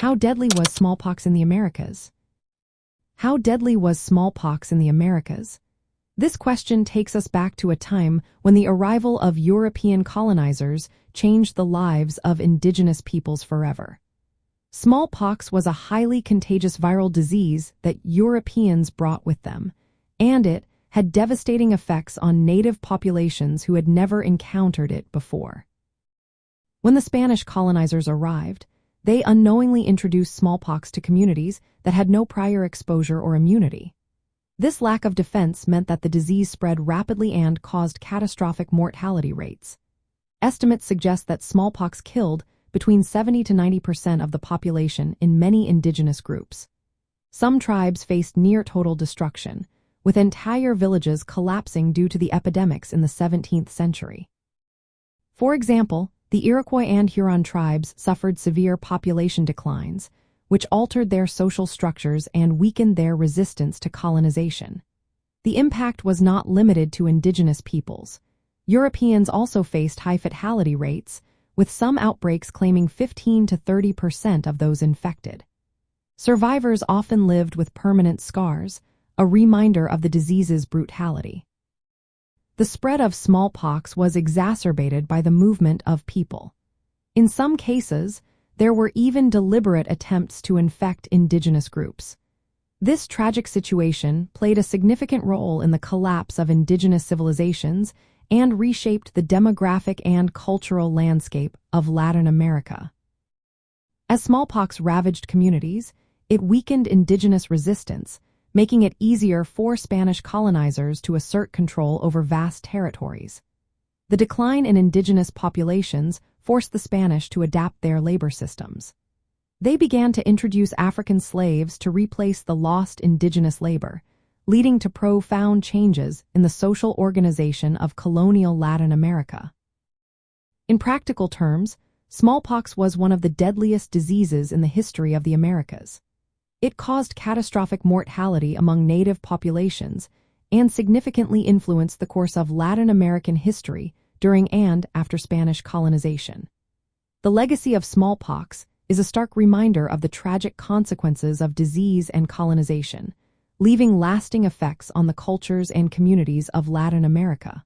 How deadly was smallpox in the Americas? How deadly was smallpox in the Americas? This question takes us back to a time when the arrival of European colonizers changed the lives of indigenous peoples forever. Smallpox was a highly contagious viral disease that Europeans brought with them, and it had devastating effects on native populations who had never encountered it before. When the Spanish colonizers arrived, they unknowingly introduced smallpox to communities that had no prior exposure or immunity. This lack of defense meant that the disease spread rapidly and caused catastrophic mortality rates. Estimates suggest that smallpox killed between 70 to 90% of the population in many indigenous groups. Some tribes faced near-total destruction, with entire villages collapsing due to the epidemics in the 17th century. For example, the Iroquois and Huron tribes suffered severe population declines, which altered their social structures and weakened their resistance to colonization. The impact was not limited to indigenous peoples. Europeans also faced high fatality rates, with some outbreaks claiming 15 to 30% of those infected. Survivors often lived with permanent scars, a reminder of the disease's brutality. The spread of smallpox was exacerbated by the movement of people. In some cases, there were even deliberate attempts to infect indigenous groups. This tragic situation played a significant role in the collapse of indigenous civilizations and reshaped the demographic and cultural landscape of Latin America. As smallpox ravaged communities, it weakened indigenous resistance, making it easier for Spanish colonizers to assert control over vast territories. The decline in indigenous populations forced the Spanish to adapt their labor systems. They began to introduce African slaves to replace the lost indigenous labor, leading to profound changes in the social organization of colonial Latin America. In practical terms, smallpox was one of the deadliest diseases in the history of the Americas. It caused catastrophic mortality among native populations and significantly influenced the course of Latin American history during and after Spanish colonization. The legacy of smallpox is a stark reminder of the tragic consequences of disease and colonization, leaving lasting effects on the cultures and communities of Latin America.